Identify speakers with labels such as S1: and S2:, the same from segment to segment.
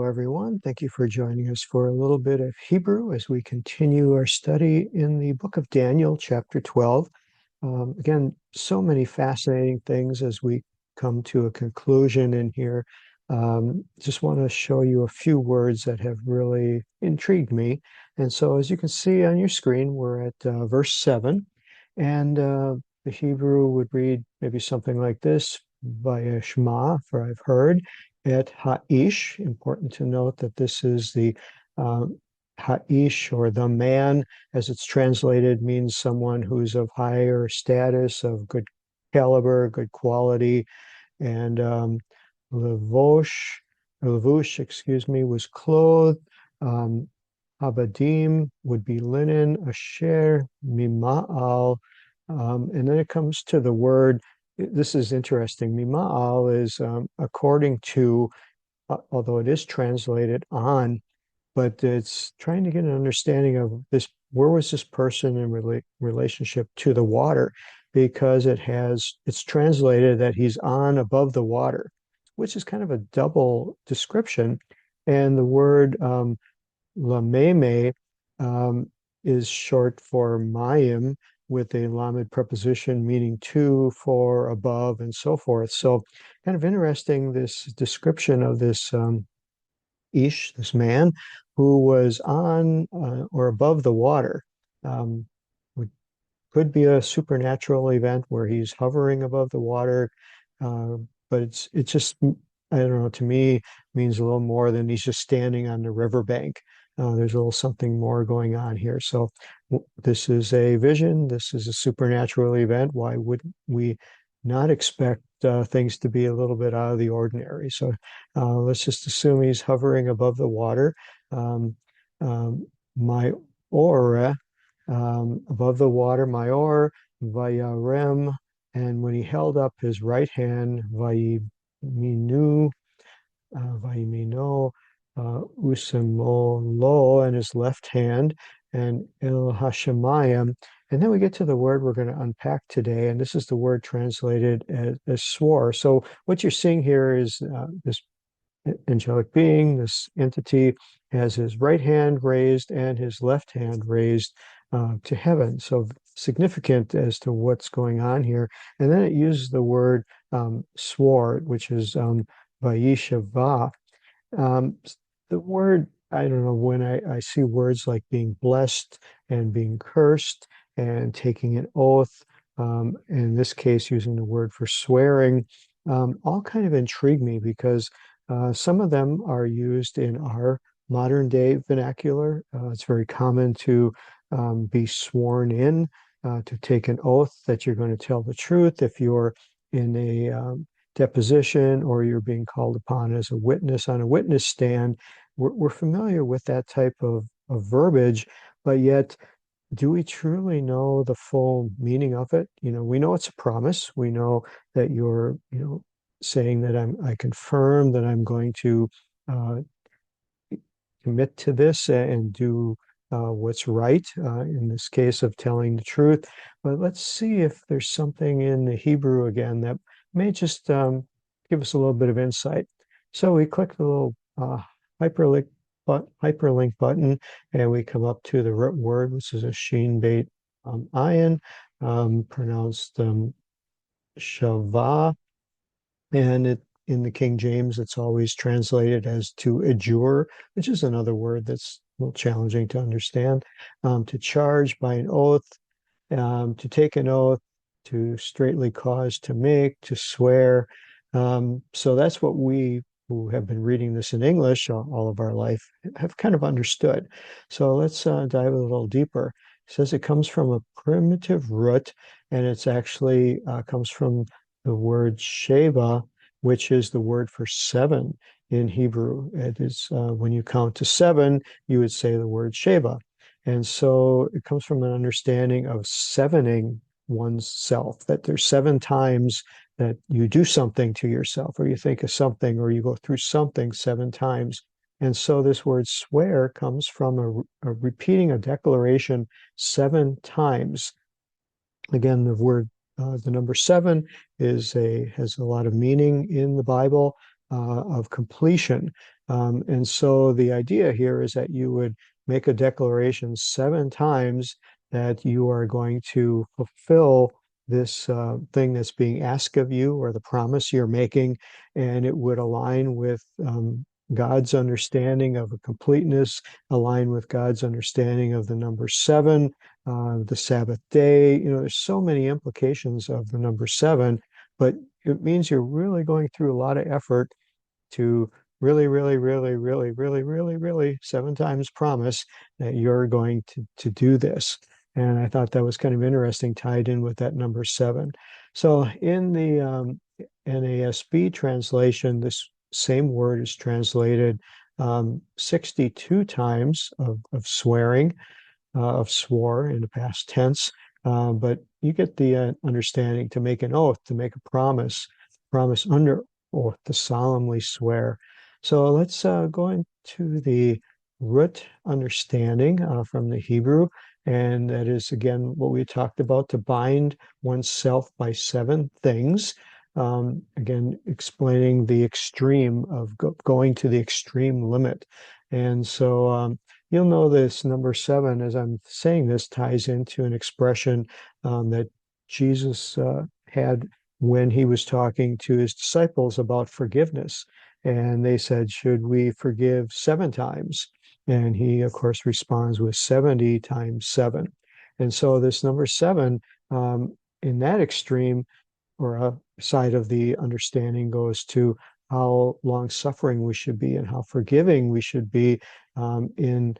S1: everyone. Thank you for joining us for a little bit of Hebrew as we continue our study in the book of Daniel, chapter 12. Again, so many fascinating things as we come to a conclusion in here. Just want to show you a few words that have really intrigued me. And so, as you can see on your screen, we're at verse 7. And the Hebrew would read maybe something like this: Vayeshma, for I've heard, et ha'ish. Important to note that this is the ha'ish, or the man, as it's translated, means someone who's of higher status, of good caliber, good quality. And levush, excuse me, was clothed. Abadim would be linen, asher mima'al. And then it comes to the word. This is interesting. Mima'al is according to, although it is translated on, but it's trying to get an understanding of this. Where was this person in relationship to the water? Because it's translated that he's on above the water, which is kind of a double description. And the word lameme is short for mayim, with a lamed preposition meaning to, for, above, and so forth. So kind of interesting, this description of this ish, this man who was on or above the water. Um, would, could be a supernatural event where he's hovering above the water, uh, but it just, I don't know, to me means a little more than he's just standing on the riverbank. There's a little something more going on here. So this is a vision. This is a supernatural event. Why would we not expect things to be a little bit out of the ordinary? So let's just assume he's hovering above the water. Um, my aura, above the water, Mayor, Vayarem, and when he held up his right hand, Vayiminu, Vayimino, Usemolo, and his left hand, and El Hashemayim. And then we get to the word we're going to unpack today, and this is the word translated as swore. So what you're seeing here is this angelic being, this entity, has his right hand raised and his left hand raised to heaven. So significant as to what's going on here. And then it uses the word swore, which is vayishava. Um, the word, I don't know, when I see words like being blessed and being cursed and taking an oath, in this case, using the word for swearing, all kind of intrigue me because some of them are used in our modern day vernacular. It's very common to be sworn in, to take an oath that you're going to tell the truth if you're in a deposition or you're being called upon as a witness on a witness stand. We're familiar with that type of verbiage, but yet, do we truly know the full meaning of it? We know it's a promise. We know that you're, saying that I confirm that I'm going to uh, commit to this and do what's right, in this case of telling the truth. But let's see if there's something in the Hebrew again that may just give us a little bit of insight. So we click the little hyperlink, hyperlink button, and we come up to the root word, which is a sheen bait ayin, pronounced shavah. And in the King James, it's always translated as to adjure, which is another word that's a little challenging to understand. To charge by an oath, to take an oath, to straightly cause to make, to swear. So that's what we who have been reading this in English all of our life have kind of understood. So let's dive a little deeper. It says it comes from a primitive root, and it's actually comes from the word sheva, which is the word for seven in Hebrew. It is when you count to seven, you would say the word sheva. And so it comes from an understanding of sevening one's self, that there's seven times that you do something to yourself, or you think of something, or you go through something seven times. And so this word swear comes from a repeating a declaration seven times. Again, the number seven has a lot of meaning in the Bible. of completion. And so the idea here is that you would make a declaration 7 times that you are going to fulfill this thing that's being asked of you or the promise you're making, and it would align with God's understanding of a completeness, align with God's understanding of the number seven, the Sabbath day. There's so many implications of the number seven, but it means you're really going through a lot of effort to really, really, really, really, really, really, really 7 times promise that you're going to do this. And I thought that was kind of interesting, tied in with that number seven. So in the NASB translation, this same word is translated 62 times of swearing, of swore in the past tense. But you get the understanding to make an oath, to make a promise under oath, to solemnly swear. So let's go into the root understanding from the Hebrew. And that is, again, what we talked about, to bind oneself by 7 things. Again, explaining the extreme of going to the extreme limit. And so you'll know this number seven, as I'm saying this, ties into an expression that Jesus had when he was talking to his disciples about forgiveness. And they said, should we forgive 7 times? And he, of course, responds with 70 times seven. And so this number seven, in that extreme, or a side of the understanding, goes to how long suffering we should be and how forgiving we should be in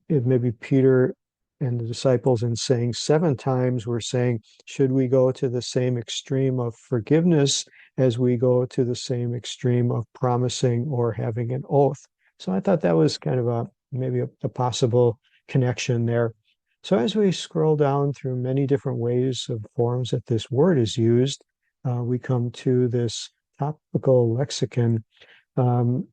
S1: maybe Peter and the disciples, in saying 7 times, we're saying, should we go to the same extreme of forgiveness as we go to the same extreme of promising or having an oath? So I thought that was kind of maybe a possible connection there. So as we scroll down through many different ways of forms that this word is used, we come to this topical lexicon. Of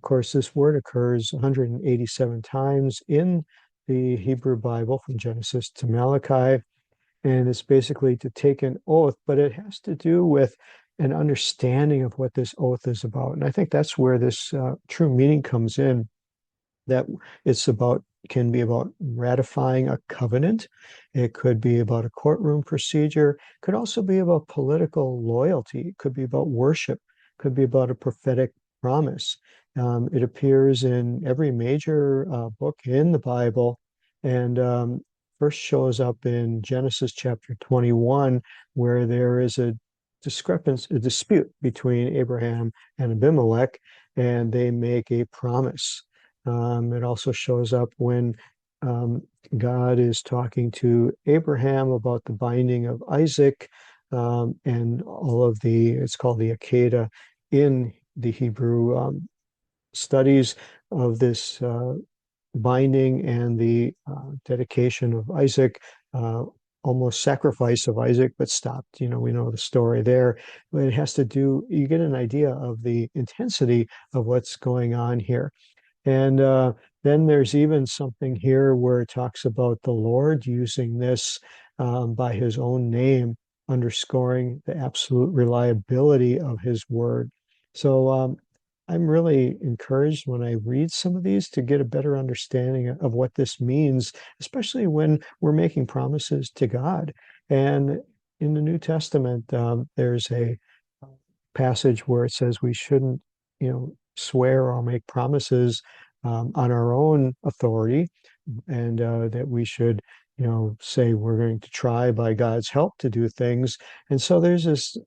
S1: course, this word occurs 187 times in the Hebrew Bible from Genesis to Malachi, and it's basically to take an oath, but it has to do with an understanding of what this oath is about. And I think that's where this true meaning comes in, that it's about, can be about ratifying a covenant. It could be about a courtroom procedure. It could also be about political loyalty. It could be about worship. It could be about a prophetic promise. It appears in every major book in the Bible, and first shows up in Genesis chapter 21, where there is a discrepancy, a dispute between Abraham and Abimelech, and they make a promise. It also shows up when God is talking to Abraham about the binding of Isaac, and all of it's called the Akedah in the Hebrew studies of this binding and the dedication of Isaac, almost sacrifice of Isaac, but stopped. We know the story there. But it has to do, you get an idea of the intensity of what's going on here. And then there's even something here where it talks about the Lord using this by his own name, underscoring the absolute reliability of his word. So I'm really encouraged when I read some of these to get a better understanding of what this means, especially when we're making promises to God. And in the New Testament, there's a passage where it says we shouldn't, swear or make promises on our own authority, and that we should, say we're going to try by God's help to do things. And so there's this,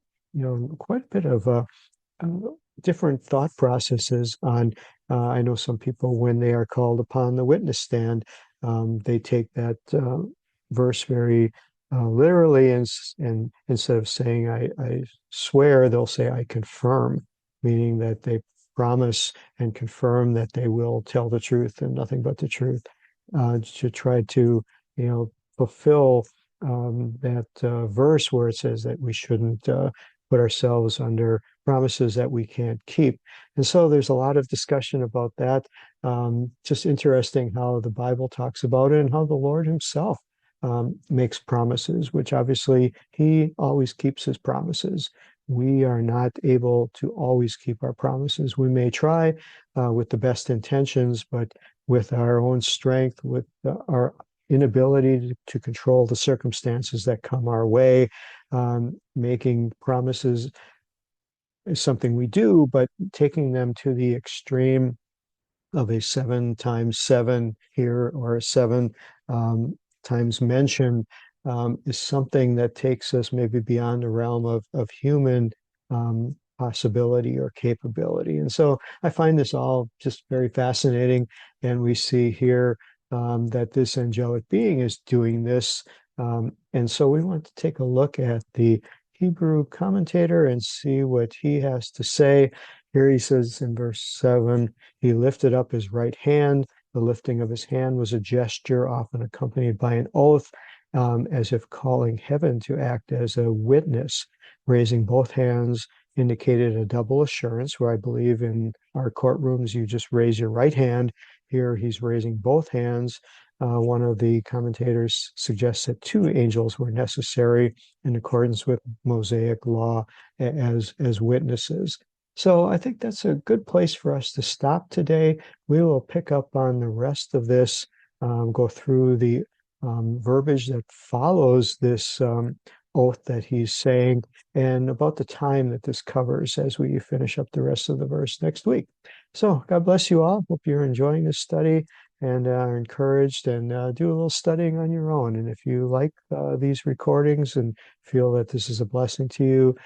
S1: quite a bit of uh, different thought processes on. I know some people, when they are called upon the witness stand, they take that verse very literally, and instead of saying I swear, they'll say I confirm, meaning that they promise and confirm that they will tell the truth and nothing but the truth, to try to, fulfill that verse where it says that we shouldn't put ourselves under promises that we can't keep. And so there's a lot of discussion about that. Just interesting how the Bible talks about it and how the Lord himself makes promises, which obviously he always keeps his promises. we are not able to always keep our promises. We may try with the best intentions, but with our own strength, with our inability to control the circumstances that come our way, making promises is something we do, but taking them to the extreme of a 7 times 7 here or a seven times mention is something that takes us maybe beyond the realm of human possibility or capability. And so I find this all just very fascinating. And we see here that this angelic being is doing this. And so we want to take a look at the Hebrew commentator and see what he has to say. Here he says in verse 7, he lifted up his right hand. The lifting of his hand was a gesture often accompanied by an oath, as if calling heaven to act as a witness. Raising both hands indicated a double assurance, where I believe in our courtrooms you just raise your right hand. Here he's raising both hands. One of the commentators suggests that two angels were necessary in accordance with Mosaic law as witnesses. So I think that's a good place for us to stop today. We will pick up on the rest of this, go through the verbiage that follows this oath that he's saying, and about the time that this covers as we finish up the rest of the verse next week. So God bless you all. Hope you're enjoying this study and are encouraged, and do a little studying on your own. And if you like these recordings and feel that this is a blessing to you,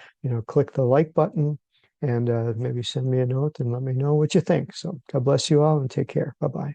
S1: click the like button and maybe send me a note and let me know what you think. So God bless you all and take care. Bye-bye.